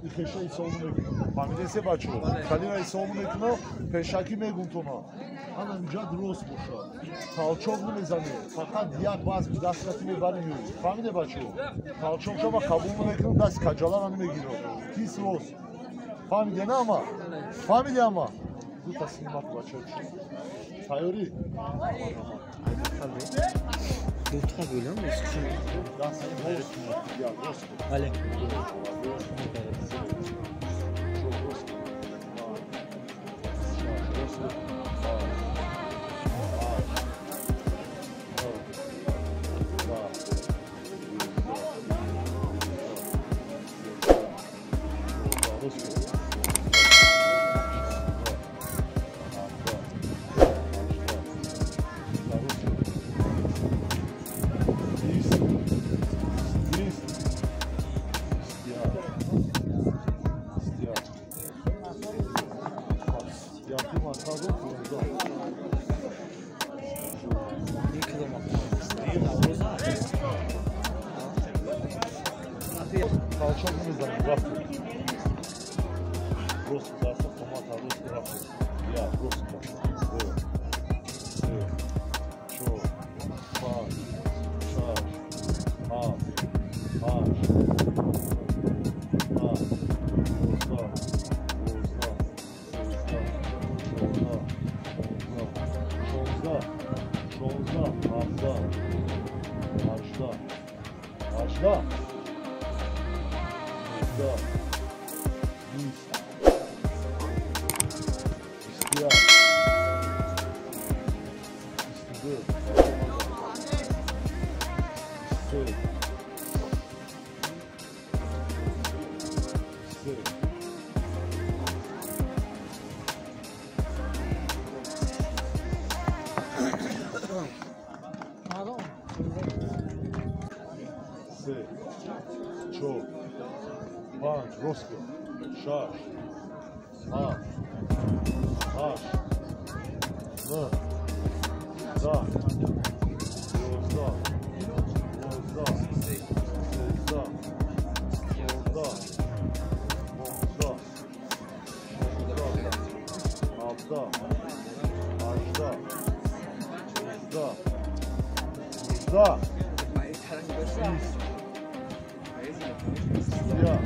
Იხეშა ისაუბნე ფამილიასე ბაჭო ქალინა ისაუბნე კნო ფეშაკი მეგუნთომა ანა მჯა დროს მუშა ხალჩოგნი მეზანე ფახა დია ბას დასკათი მებანი ფამილია ბაჭო ხალჩოგშობა ხაბუმნე კნო დას ქაჯალარანი მეგირო ის როს ფამილია ნამა ფამილია მა გუტა სიმათ ბაჭო საიორი Yurtga bölüm mü? Ale. Rosko, şaş, ha, haş, mı, da, yozda, yozda, sezda, yozda, monzda, şozda, abda, haşda, yozda, yozda, ya.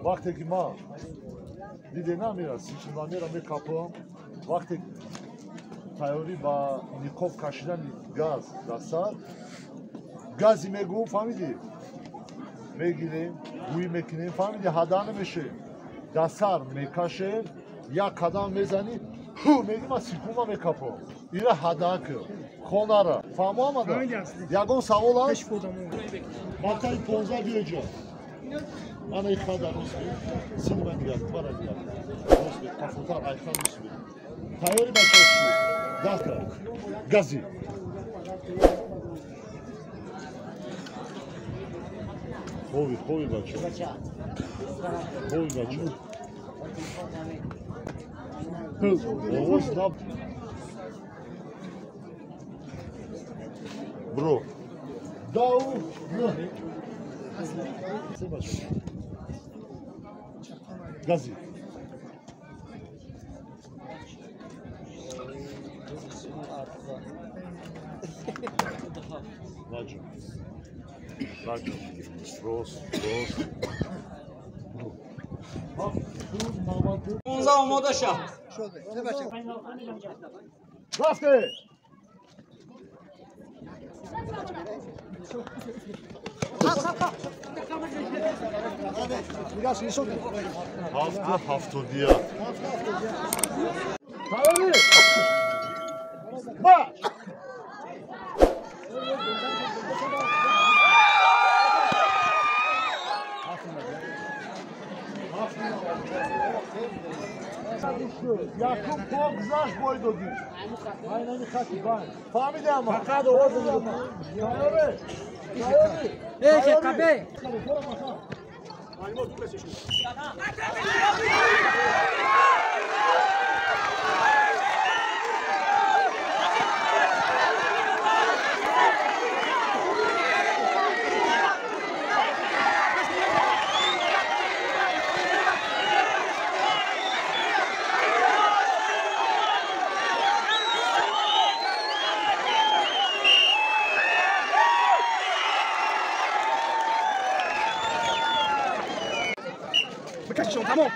Vakti ki ma, dide namira, siçimamira me kapım, vakti tayori ba Nikov kaşidan gaz dasar, gaz imegu famili, megili, uy mekinin famili hadanı meşe, dasar mekaşe, ya kadam mezani, hu megima sikuma me kapım, ira hadakı, konara, famu ama da, yagon savolan, bakay ponza diyeceğim. Ana ifade olsun. Silmen geldi, bana geldi. Olsun, kafutar aykan olsun. Tayori başlıyor. Dasta, gazi. Hovi başlıyor. Hovi başlıyor. Oğuz nap. Bro. Dav. Gazi. Racı. Roz. Onza moda şah. Rafte. Hafta diye. Tayori. Ba. Yakup Bogzaş boy dodi. Aynen khati ban. Famide ama. Fakat o zaman. Tayori. Ey kabe. Tamam.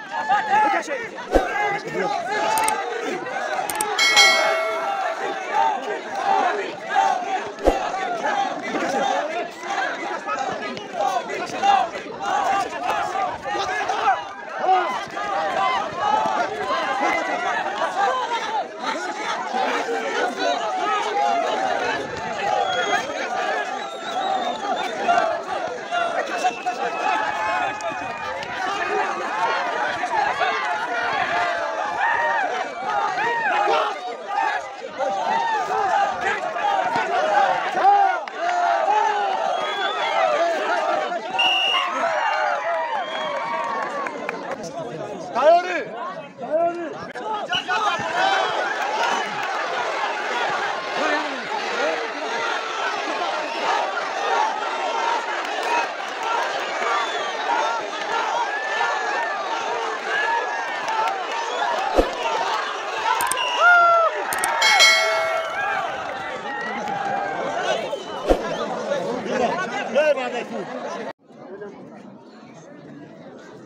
Tayori.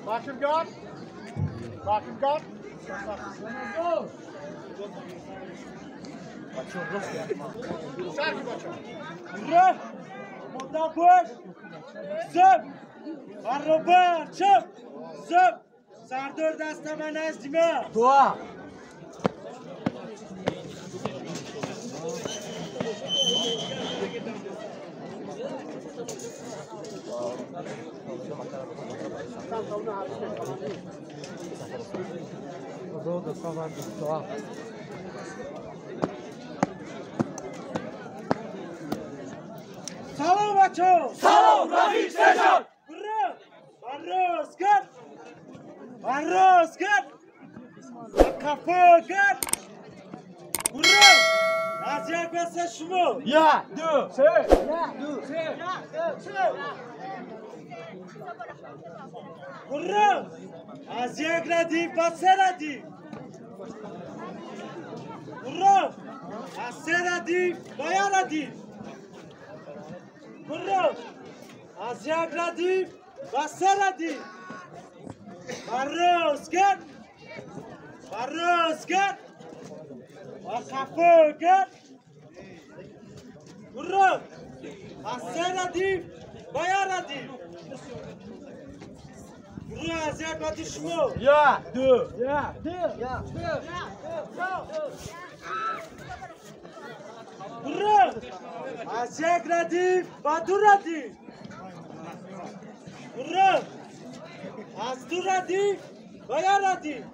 Bakın gel. Bakın gel. Re. Monta boş. Zıp. Arroba çık. Zıp. Sardar dastama nazdime. Dua. Salam bachcho. Salam Rafiq Serjan. Barros gel. Barros gel. Kafa gel. Burro. Azyak basa şumu. Ya. Du. Se. Burro. Azyak radi basaradi. Burro. Asaradi bayaradi. Burro. Azyak radi basaradi. Barros gel. Barros gel. Kafa gel. Burro. Asaradi bayaradi. Burro azyak radi şumu. Ya. Du. Burro. Azyak radi baduradi. Burro. Azduradi bayaradi.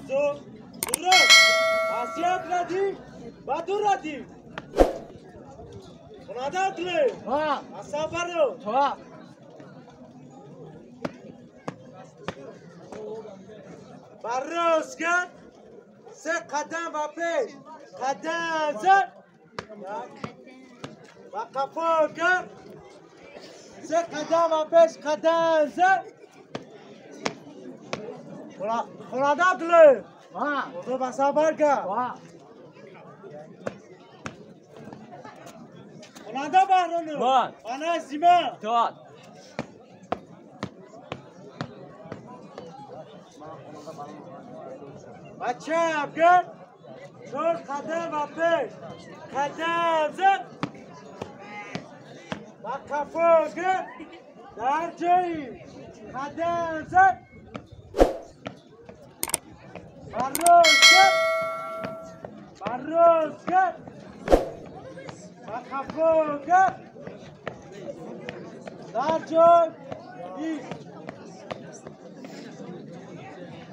Burro. Azyak radi baduradi. Buna da atlı. Ha. Asabaro. Ha. Barros gel. Se kadem ve peş. Kadem ze. Ve kafa gel. Se kadem ve peş. Kadem ze. Buna da atlı. Ha. Orada basa barga. Ha. Buna da bahronu. Var. Bana zime. Dot. Bachcha gel. Çor kadem ve peş. Kadem ze. Ve kafa gel. Dar cayı. Kadem ze. Barros gel. Barros gel. Ve kafa gel. Dar cayı.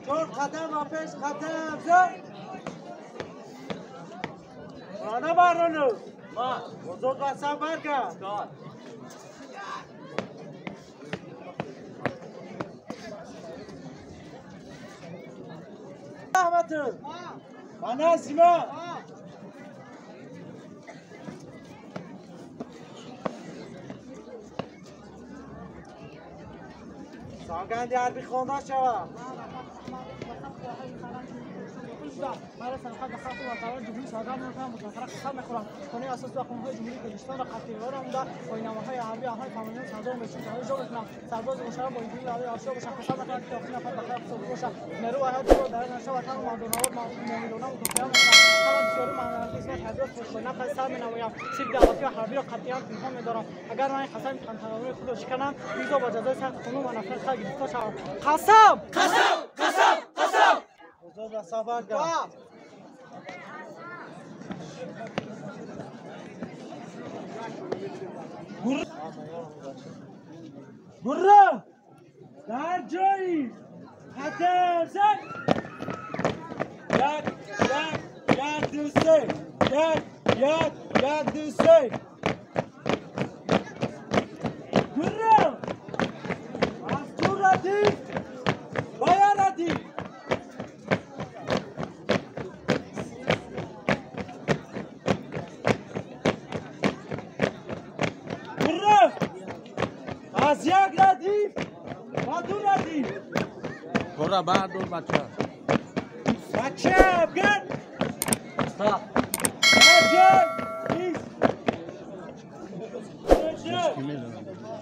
4 قدم و 5 قدم زد. رانه بارونو ما بزرگ و صبر کرد. رحمتو من سیما ساگند عربی خونده شود. برای سرخط بخاطر وطنان جمهوری سازمان میکنم متفرق قسم میخورم کنه اساس و قانونهای جمهوری کردستان را قطعی نموده آیین‌نامه‌های عربی آنهای قانونی سازمان بهشون تغییر جا بکنم سرباز مشرف با اینجوری علی آشنا باشم قسم میکنم که آخرین نفر بخیر حساب باشه نرو حیات رو در نشه وطن و مردم‌ها مؤمنانه متفرق میکنم طبعا بسیاری معنوی اسمت حضرت خوشبینانه قسم می‌نمایم سیب دعوتی و حربی را قطعاً پنهان می‌دارم اگر من قسم قانونی خود را شکنم میزا با جزای سخت قانون و نفرت خود گرفتار شوم. قسم قسم قسم قسم بزرگ و صبر کرد. گرم در جایی قدم زد. یک دو سه یک دو سه گرم از تو ردیف باید ردیف گرم از یک ردیف و دو ردیف گرم بعد دور بچه افغان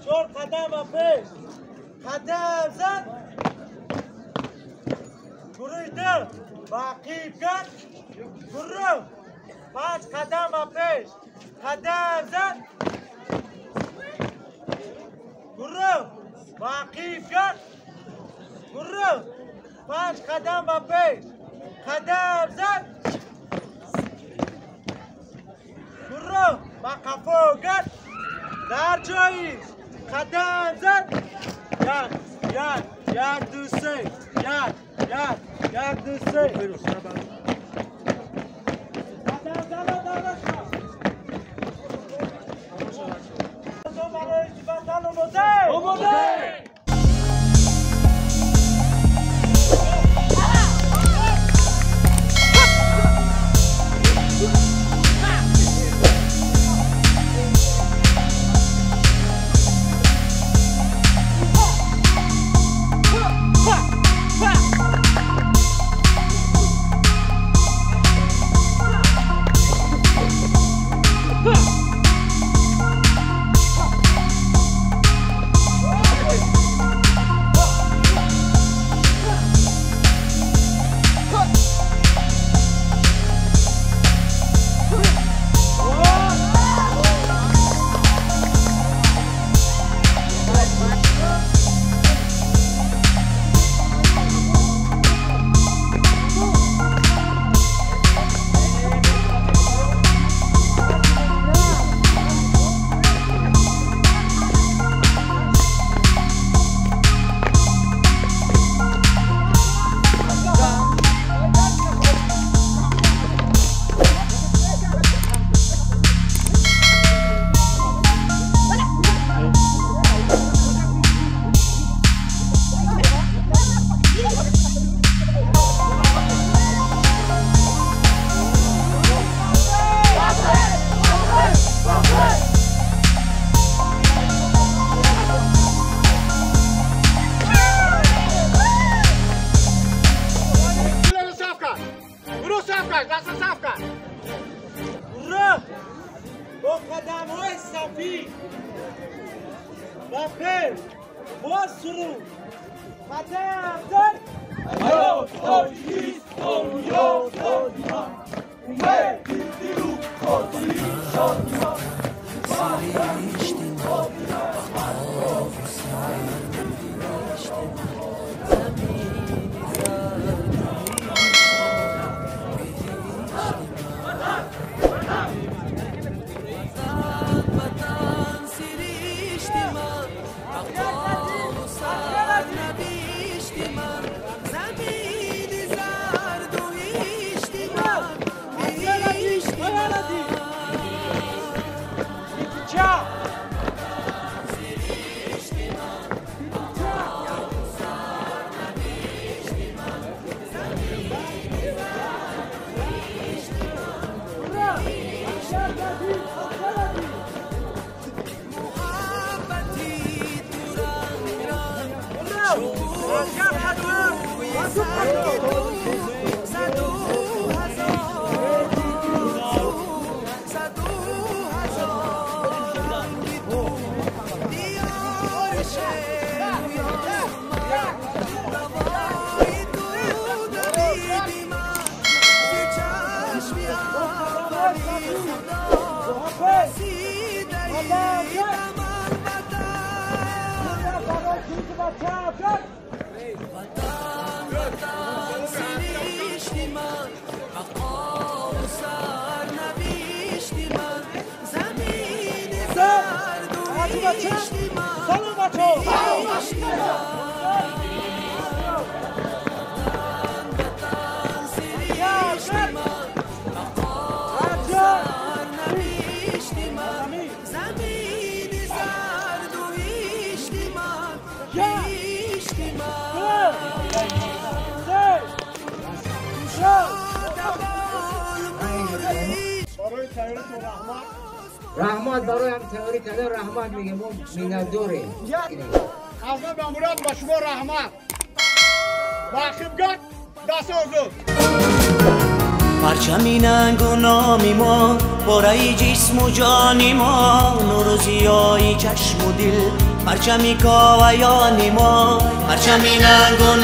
چهار قدم و پیش قدم زد. گریده باقی کرد. گرم 5 قدم و پیش قدم زد. گرم باقی کرد. گرم 5 قدم و پیش قدم زد. گرم با قفا کرد. در جایی قدم زد. یک دو سه یک دو سه قدم زد دارش کن برای وطن آماده با قدم های صفی و پیش با سرود قدم زد. Hayat tarihiz, hayat tarihan Ume bildiru, kadri şadihan زمین رحمت برای هم تئوری کرده رحمت میگه میندوره از من به مراد با شما رحمت واقعیت دست حضور پرچمی ننگ و نامی ما برای جسم و جانی ما نور و ضیای چشم و دل پرچمی کاویانی ما پرچمی ننگ و